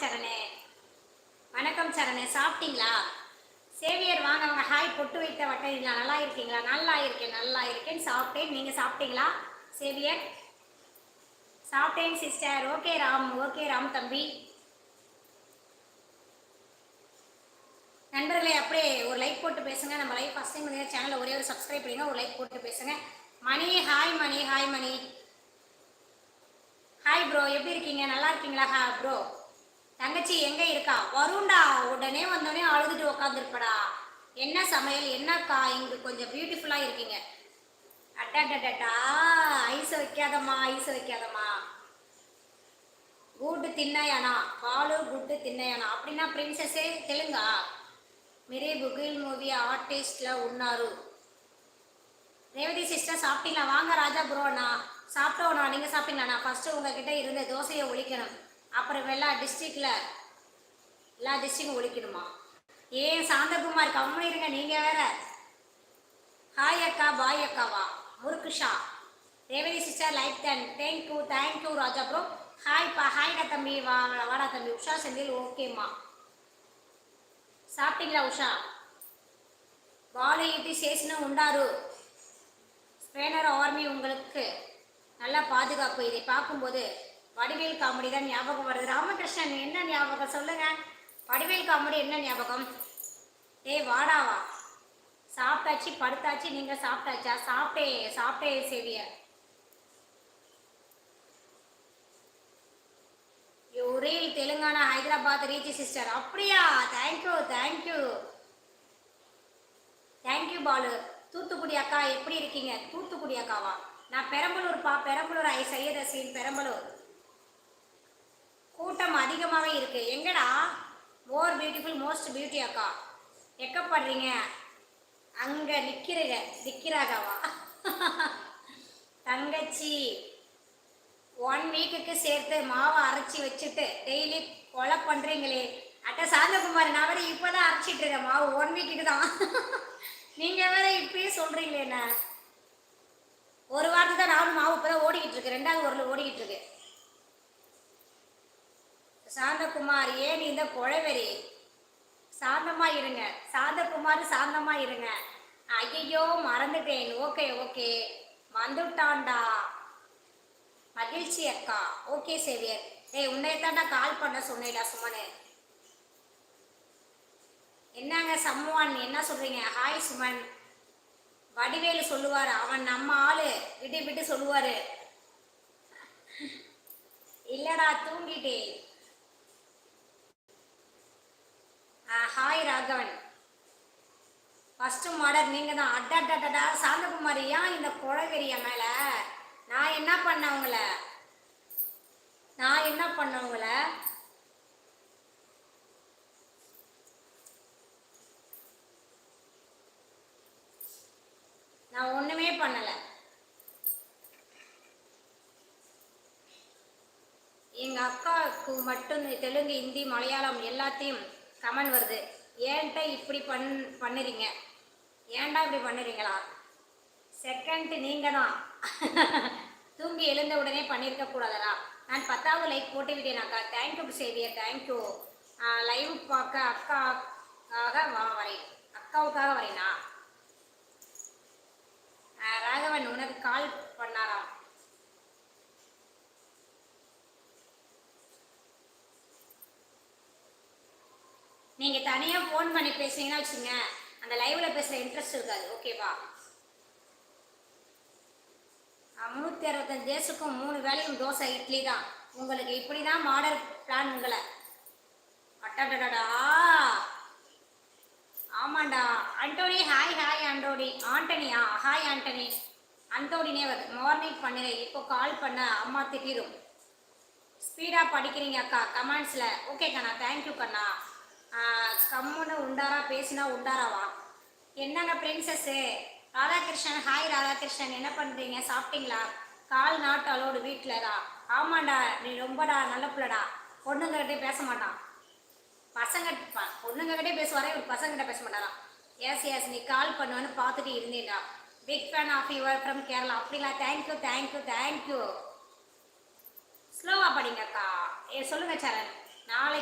சரணே. வணக்கம் சரணே. சாப்பிட்டீங்களா? சேவியர் வாங்க அவங்க ஹாய் பொட்டு வைத்த வட்டைங்களா? நல்லா இருக்கீங்களா? நல்லா இருக்கேன், நல்லா இருக்கேன். சாப்பிட்டேன். நீங்கள் சாப்பிட்டீங்களா சேவியர்? சாப்பிட்டேன் sister. Okay Ram, okay Ram தம்பி. நண்பர்களே, அப்படியே ஒரு லைக் போட்டு பேசுங்க. நம்ம லைக் ஃபஸ்ட் டைம் வந்து சேனலை ஒரே ஒரு சப்ஸ்கிரைப் பண்ணுங்க, ஒரு லைக் போட்டு பேசுங்க. மணி ஹாய் மணி, ஹாய் மணி. ஹாய் ப்ரோ, எப்படி இருக்கீங்க? நல்லா இருக்கீங்களா? ப்ரோ தங்கச்சி எங்க இருக்கா? வருண்டா, உடனே வந்தோடனே அழுதுட்டு உக்காந்துருப்படா. என்ன சமையல், என்னக்கா இங்க கொஞ்சம் பியூட்டிஃபுல்லா இருக்கீங்க. அட்டா ஐஸ் வைக்காதம்மா, ஐஸ் வைக்காதம்மா. குட் தின்னையானா, பாலு குட்டு தின்னையானா அப்படின்னா பிரின்சஸே தெலுங்கா? మీరే బుగిల్ మూవీ ఆర్టిస్ట్ల ఉన్నారు. ரேவதி சிஸ்டர் சாப்பிட்டீங்களா? வாங்க ராஜா ப்ரோ. நான் சாப்பிட்டோண்ணா, நீங்கள் சாப்பிட்டீங்களாண்ணா? ஃபஸ்ட்டு உங்ககிட்ட இருந்த தோசையை ஒழிக்கணும், அப்புறம் எல்லா டிஸ்ட்ரிக்கும் ஒழிக்கணுமா? ஏன் சாந்தகுமார் கம்மி இருங்க, நீங்கள் வேற. ஹாய் அக்கா, பாய் அக்காவா? முருக்குஷா. ரேவதி சிஸ்டர் லைக் தன். தேங்க்யூ ராஜா ப்ரோ. ஹாய்ப்பா, ஹாய்டா தம்பி. வாடா தம்பி. உஷா செந்தில் ஓகேம்மா. சாப்பிட்டீங்களா உஷா? பாலு இட்டி சேஷனு உண்டாரு. ஸ்பேனர் ஆர்மி உங்களுக்கு நல்ல பாதுகாப்பு. இதை பார்க்கும்போது வடிவேல் காமெடி தான் ஞாபகம் வருது. ராமகிருஷ்ணன் என்ன ஞாபகம் சொல்லுங்க? வடிவேல் காமெடி என்ன ஞாபகம்? ஏய் வாடாவா. சாப்பிட்டாச்சு, படுத்தாச்சு. நீங்க சாப்பிட்டாச்சா? சாப்பிட்டே சேவிய. ரீல் தெலுங்கானா ஹைதராபாத் ரீச் சிஸ்டர். அப்படியா? தேங்க்யூ பாலு. தூத்துக்குடி அக்கா எப்படி இருக்கீங்க? தூத்துக்குடி அக்காவா? நான் பெரம்பலூர் சையத் ஹசீன் பெரம்பலூர். கூட்டம் அதிகமாகவே இருக்கு. எங்கடா? மோர் பியூட்டிஃபுல் மோஸ்ட் பியூட்டி அக்கா. எக்கப்படுறீங்க? அங்க நிக்கிறாகவா? தங்கச்சி 1 வீக்குக்கு சேர்த்து மாவை அரைச்சி வச்சுட்டு டெய்லி கொலை பண்றீங்களே. அட்ட சாந்தகுமார், நான் வேற இப்பதான் அரைச்சிட்டு இருக்கேன் மாவு. 1 வீக்குக்கு தான். நீங்க வேற இப்பயே சொல்றீங்களே. என்ன ஒரு வாரத்துக்கு தான் நானும் மாவு இப்பதான் ஓடிக்கிட்டு இருக்கு. 2வது ஊரில் ஓடிக்கிட்டு இருக்கு. சாந்தகுமார் ஏன் இந்த குழவெறி? சாந்தமா இருங்க சாந்தகுமார், சாந்தமா இருங்க. ஐயோ மறந்துட்டேன். ஓகே வந்துட்டான்டா. மகிழ்ச்சி அக்கா. Okay Xavier. உன்னையத்தாண்டா கால் பண்ண சொன்னேடா சுமனு. என்னங்க சம்வான் என்ன சொல்றீங்க? ஹாய் சுமன். வடிவேலு சொல்லுவாரு, அவன் நம்ம ஆளு, விட்டு சொல்லுவாரு. இல்லடா தூங்கிட்டேன். ஹாய் ராகவன். ஃபர்ஸ்ட் மாடர் நீங்க தான். அட்டா சாந்தகுமாரி, ஏன் இந்த குழவெறிய மேல? நான் என்ன பண்ண உங்களை? நான் ஒண்ணுமே பண்ணல. எங்க அக்காவுக்கு மட்டும் தெலுங்கு, ஹிந்தி, மலையாளம் எல்லாத்தையும் கமெண்ட் வருது. ஏன்ட்ட இப்படி பண்ணுறீங்க? ஏன்டா இப்படி பண்ணுறீங்களா? செகண்ட் நீங்க தான். தூங்கி எழுந்த உடனே பண்ணியிருக்க கூடாதா? நான் 10வது லைக் போட்டு விட்டேன் அக்கா. Thank you Xavier, thank you. லைவ் பார்க்க அக்காவுக்காக வரேனா? ராகவன் உனக்கு கால் பண்ணாரா? நீங்க தனியா ஃபோன் பண்ணி பேசுனீங்கன்னா வச்சுங்க, அந்த லைவ்ல பேசுற இன்ட்ரெஸ்ட் இருக்காது. ஓகேவா? 365 டேஸுக்கும் 3 வேளையும் தோசை இட்லி தான். உங்களுக்கு இப்படிதான் மாடல் பிளான் உங்களை. அட்டடடா. ஆமாண்டா. அண்டோனி ஹாய் ஆண்டனியா? ஹாய் ஆண்டனி. அந்தோடினே வருது. மார்னிங் பண்ணுறேன், இப்போ கால் பண்ண அம்மா திட்டிடும். ஸ்பீடாக படிக்கிறீங்க அக்கா கமெண்ட்ஸில். ஓகே கண்ணா, தேங்க்யூ கண்ணா. கம்முன்னு உண்டாரா பேசினா உண்டாராவா? என்னங்க பிரின்சஸ்ஸு? ராதாகிருஷ்ணன் ஹாய் ராதாகிருஷ்ணன், என்ன பண்ணுறீங்க? சாப்பிட்டீங்களா? கால் நாட் அலோடு வீட்டில் தான். ஆமாண்டா, நீ ரொம்படா நல்ல பிள்ளடா. பொண்ணுங்ககிட்டே பேச மாட்டான். பொண்ணுங்ககிட்டே பேசுவாரே, ஒரு பசங்கிட்ட பேச மாட்டாராம். எஸ் நீ கால் பண்ணுவேன்னு பார்த்துட்டு இருந்தேன்டா. Big fan of your from Kerala. அப்படிங்களா? தேங்க்யூ. ஸ்லோவாக படிங்க அக்கா. சொல்லுங்க சரண். நாளை